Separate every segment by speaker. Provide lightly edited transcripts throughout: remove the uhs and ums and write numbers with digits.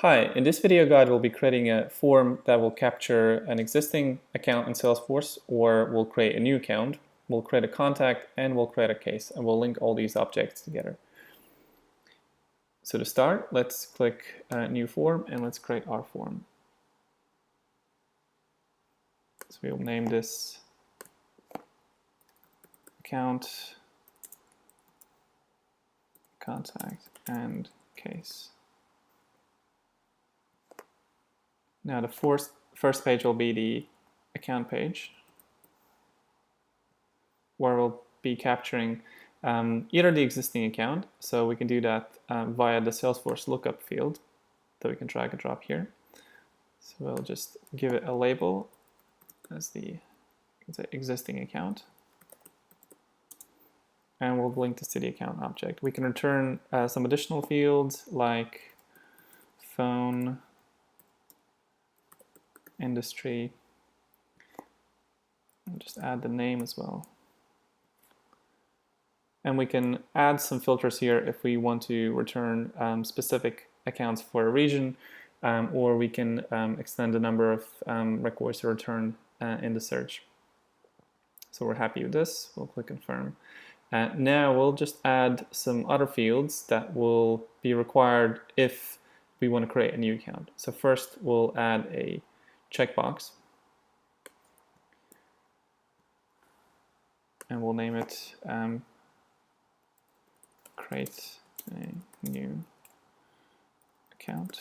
Speaker 1: Hi, in this video guide we'll be creating a form that will capture an existing account in Salesforce, or we'll create a new account, we'll create a contact, and we'll create a case, and we'll link all these objects together. So to start, let's click New Form and let's create our form. So we'll name this account, contact, and case. Now the first page will be the account page, where we'll be capturing either the existing account, so we can do that via the Salesforce lookup field that we can drag and drop here. So we'll just give it a label as the existing account, and we'll link this to the account object. We can return some additional fields like phone, industry, and just add the name as well. And we can add some filters here if we want to return specific accounts for a region, or we can extend the number of records to return in the search. So we're happy with this. We'll click confirm. Now we'll just add some other fields that will be required if we want to create a new account. So first we'll add a checkbox, and we'll name it create a new account.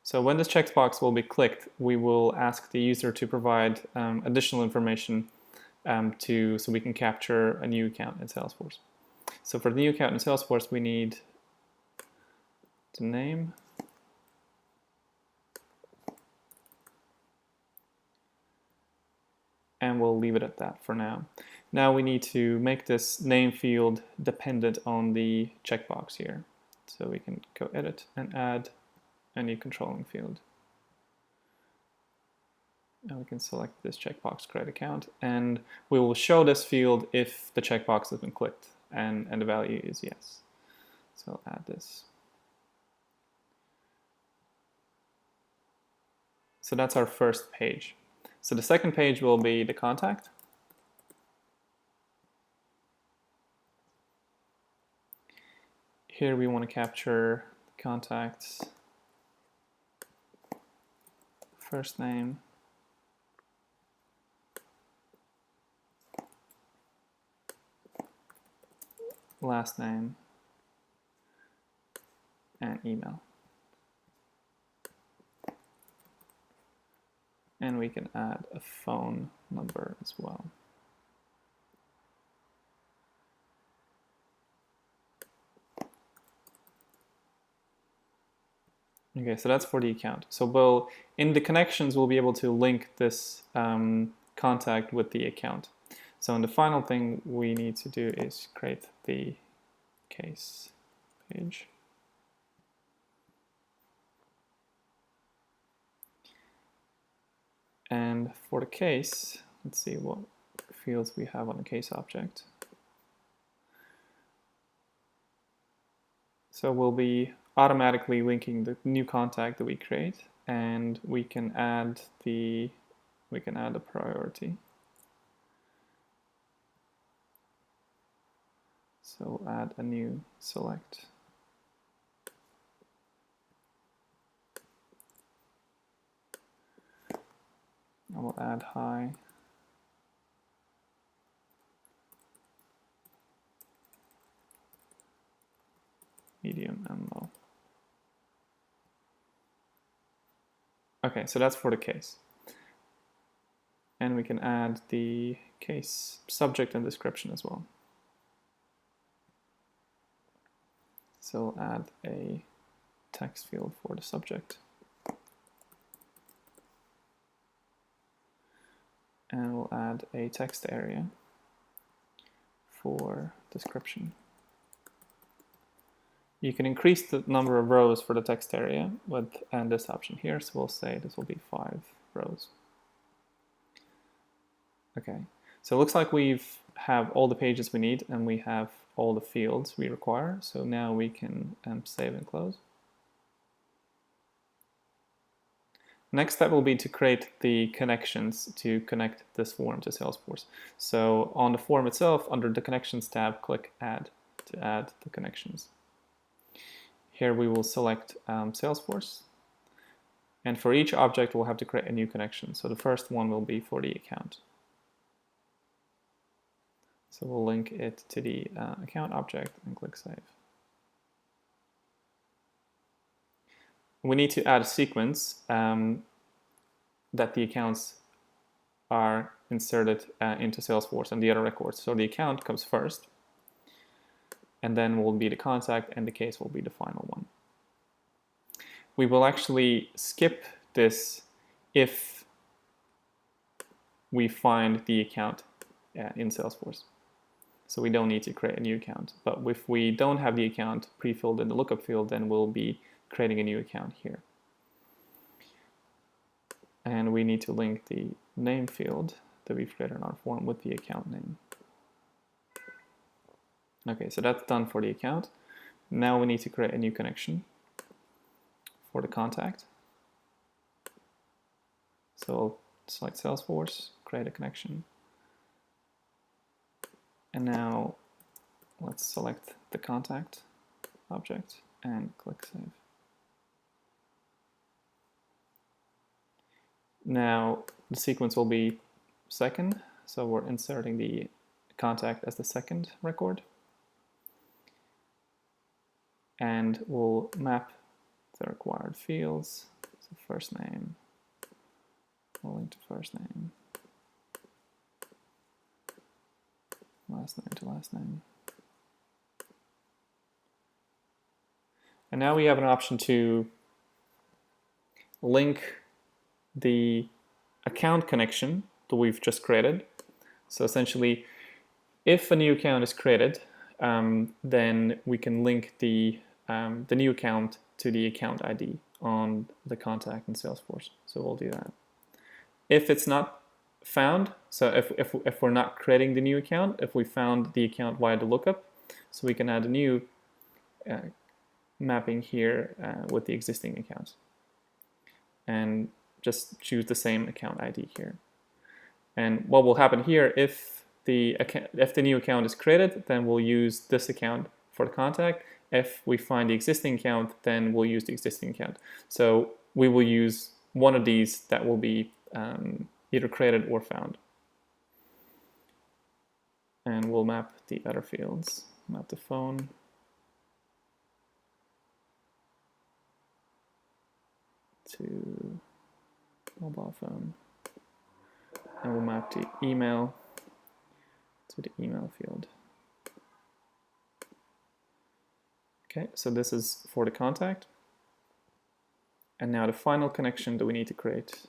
Speaker 1: So when this checkbox will be clicked, we will ask the user to provide additional information so we can capture a new account in Salesforce. So for the new account in Salesforce, we need the name, and we'll leave it at that for now. Now we need to make this name field dependent on the checkbox here. So we can go edit and add a new controlling field. And we can select this checkbox, create account, and we will show this field if the checkbox has been clicked and the value is yes. So I'll add this. So that's our first page. So the second page will be the contact. Here we want to capture the contact's first name, last name, and email. And we can add a phone number as well. Okay, so that's for the account. So in the connections, we'll be able to link this contact with the account. So the final thing we need to do is create the case page. And for the case, let's see what fields we have on the case object. So we'll be automatically linking the new contact that we create, and we can add the priority. So we'll add a new select. And we'll add high, medium, and low. Okay, so that's for the case. And we can add the case subject and description as well. So we'll add a text field for the subject. And we'll add a text area for description. You can increase the number of rows for the text area with this option here, so we'll say this will be 5 rows. Okay, so it looks like we have all the pages we need, and we have all the fields we require. So now we can save and close. Next step will be to create the connections to connect this form to Salesforce. So on the form itself, under the Connections tab, click Add to add the connections. Here we will select Salesforce. And for each object, we'll have to create a new connection. So the first one will be for the account. So we'll link it to the account object and click Save. We need to add a sequence that the accounts are inserted into Salesforce and the other records. So the account comes first, and then will be the contact, and the case will be the final one. We will actually skip this if we find the account in Salesforce. So we don't need to create a new account. But if we don't have the account pre-filled in the lookup field, then we'll be creating a new account here. And we need to link the name field that we've created in our form with the account name. Okay, so that's done for the account. Now we need to create a new connection for the contact. So I'll select Salesforce, create a connection. And now let's select the contact object and click Save. Now the sequence will be second, so we're inserting the contact as the second record. And we'll map the required fields. So first name, we'll link to first name, last name to last name. And now we have an option to link the account connection that we've just created. So essentially, if a new account is created, then we can link the new account to the account ID on the contact in Salesforce. So we'll do that. If it's not found, so if we're not creating the new account, if we found the account via the lookup, so we can add a new mapping here with the existing accounts. And just choose the same account ID here. And what will happen here, if the new account is created, then we'll use this account for the contact. If we find the existing account, then we'll use the existing account. So we will use one of these that will be either created or found. And we'll map the other fields. Map the phone. To mobile phone. And we'll map the email to the email field. Okay, so this is for the contact. And now the final connection that we need to create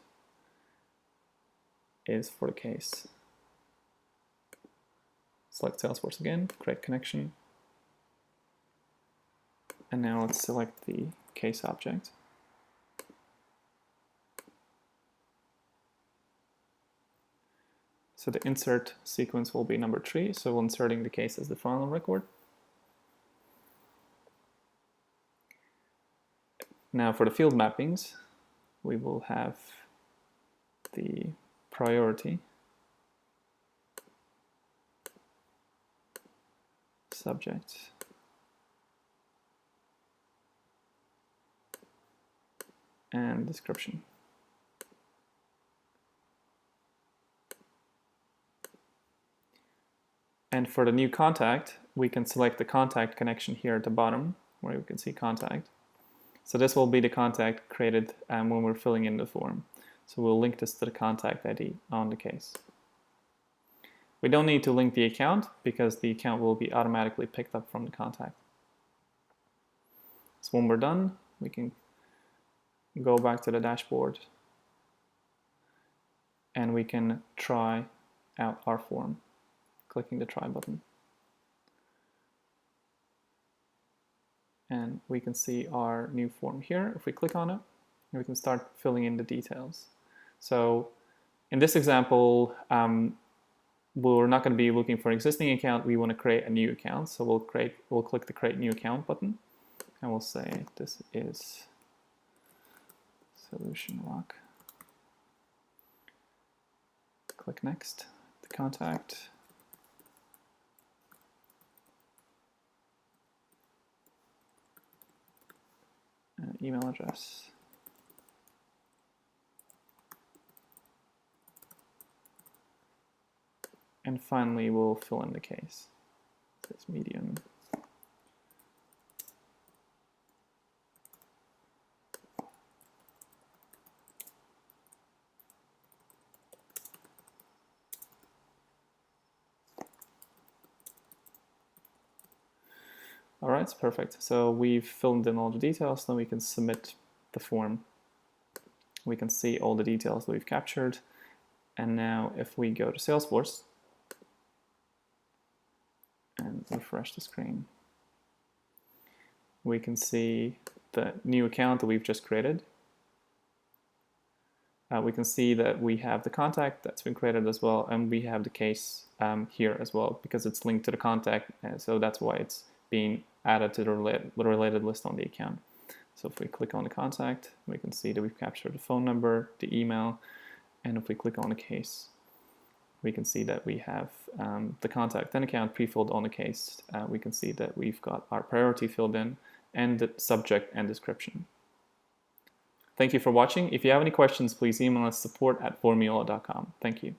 Speaker 1: is for the case. Select Salesforce again, create connection. And now let's select the case object. So the insert sequence will be number 3, so we're inserting the case as the final record. Now for the field mappings, we will have the priority, subject, and description. And for the new contact, we can select the contact connection here at the bottom, where we can see contact. So this will be the contact created when we're filling in the form. So we'll link this to the contact ID on the case. We don't need to link the account because the account will be automatically picked up from the contact. So when we're done, we can go back to the dashboard and we can try out our form, clicking the try button. And we can see our new form here. If we click on it, we can start filling in the details. So in this example, we're not going to be looking for an existing account. We want to create a new account. So we'll click the Create New Account button, and we'll say this is Solution Rock. Click Next. The contact. Email address. And finally, we'll fill in the case. It's medium. All right, it's perfect. So we've filled in all the details. Now we can submit the form. We can see all the details that we've captured. And now if we go to Salesforce and refresh the screen, we can see the new account that we've just created. We can see that we have the contact that's been created as well, and we have the case here as well because it's linked to the contact, and so that's why it's being added to the related list on the account. So if we click on the contact, we can see that we've captured the phone number, the email, and if we click on the case, we can see that we have the contact and account pre-filled on the case. We can see that we've got our priority filled in and the subject and description. Thank you for watching. If you have any questions, please email us support@formyoula.com. Thank you.